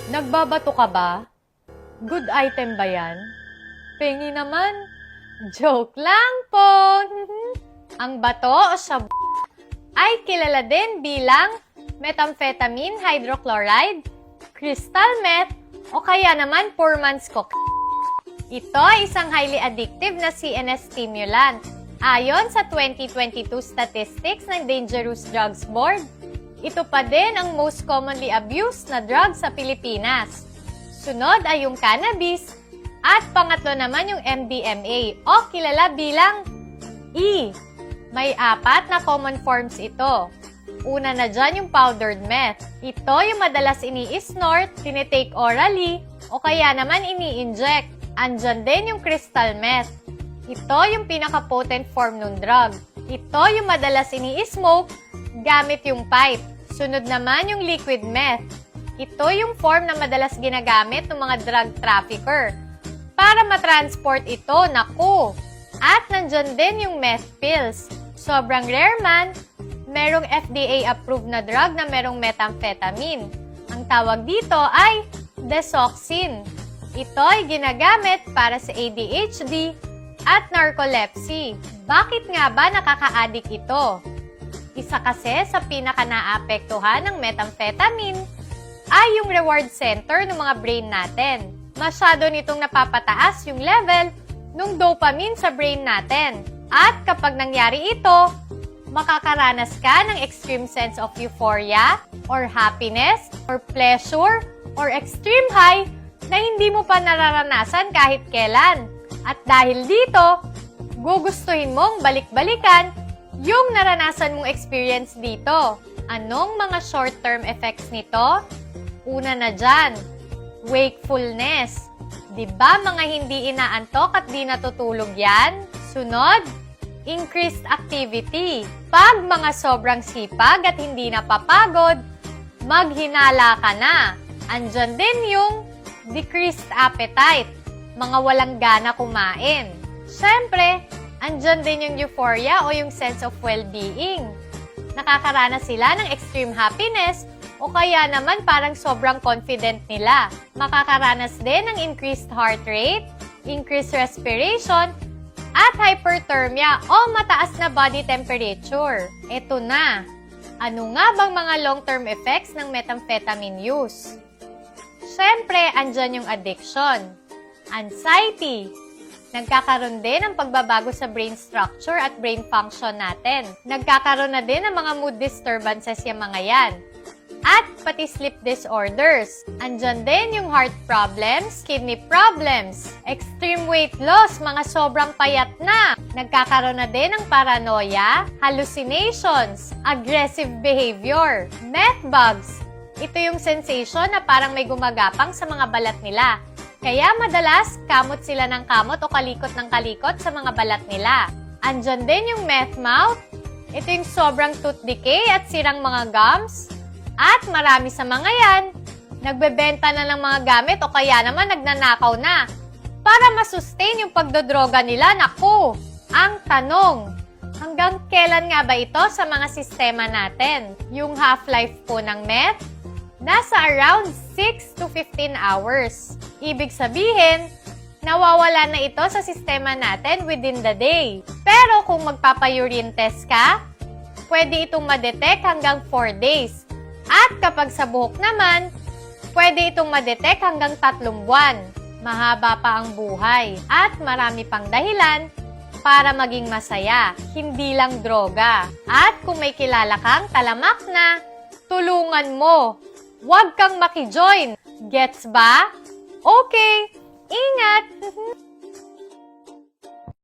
Nagbabato ka ba? Good item ba yan? Pengi naman. Joke lang po. Ang bato o shabu ay kilala din bilang methamphetamine hydrochloride, crystal meth, o kaya naman poor man's coke. Ito ay isang highly addictive na CNS stimulant. Ayon sa 2022 statistics ng Dangerous Drugs Board, ito pa din ang most commonly abused na drug sa Pilipinas. Sunod ay yung cannabis at pangatlo naman yung MDMA o kilala bilang E. May 4 na common forms ito. Una na dyan yung powdered meth. Ito yung madalas ini-snort, tinitake orally, o kaya naman ini-inject. Andyan din yung crystal meth. Ito yung pinaka-potent form ng drug. Ito yung madalas ini-smoke gamit yung pipe. Sunod naman yung liquid meth. Ito yung form na madalas ginagamit ng mga drug trafficker. Para matransport ito, naku! At nandyan din yung meth pills. Sobrang rare man, merong FDA-approved na drug na merong methamphetamine. Ang tawag dito ay Desoxyn. Ito ay ginagamit para sa ADHD at narcolepsy. Bakit nga ba nakaka-addict ito? Isa kasi sa pinaka-naapektuhan ng methamphetamine ay yung reward center ng mga brain natin. Masyado nitong napapataas yung level ng dopamine sa brain natin. At kapag nangyari ito, makakaranas ka ng extreme sense of euphoria, or happiness, or pleasure, or extreme high na hindi mo pa nararanasan kahit kailan. At dahil dito, gugustuhin mong balik-balikan yung naranasan mong experience dito. Anong mga short-term effects nito? Una na dyan, wakefulness. Diba mga hindi inaantok at di natutulog yan? Sunod, increased activity. Pag mga sobrang sipag at hindi napapagod, maghinala ka na. Andyan din yung decreased appetite. Mga walang gana kumain. Siyempre, andyan din yung euphoria o yung sense of well-being. Nakakaranas sila ng extreme happiness o kaya naman parang sobrang confident nila. Makakaranas din ng increased heart rate, increased respiration, at hyperthermia o mataas na body temperature. Ito na. Ano nga bang mga long-term effects ng methamphetamine use? Siyempre, andyan yung addiction. Anxiety. Nagkakaroon din ng pagbabago sa brain structure at brain function natin. Nagkakaroon na din ng mga mood disturbances yung mga yan. At pati sleep disorders. Andyan din yung heart problems, kidney problems, extreme weight loss, mga sobrang payat na. Nagkakaroon na din ng paranoia, hallucinations, aggressive behavior, meth bugs. Ito yung sensation na parang may gumagapang sa mga balat nila. Kaya madalas, kamot sila ng kamot o kalikot ng kalikot sa mga balat nila. Andyan din yung meth mouth. Ito yung sobrang tooth decay at sirang mga gums. At marami sa mga yan, nagbebenta na ng mga gamit o kaya naman nagnanakaw na. Para masustain yung pagdodroga nila, naku! Ang tanong, hanggang kailan nga ba ito sa mga sistema natin? Yung half-life po ng meth, nasa around 6 to 15 hours. Ibig sabihin, nawawala na ito sa sistema natin within the day. Pero kung magpapa-urine test ka, pwede itong ma-detect hanggang 4 days. At kapag sa buhok naman, pwede itong ma-detect hanggang 3 buwan. Mahaba pa ang buhay at marami pang dahilan para maging masaya, hindi lang droga. At kung may kilala kang talamak na, tulungan mo. Huwag kang maki-join. Gets ba? Okay, ingat!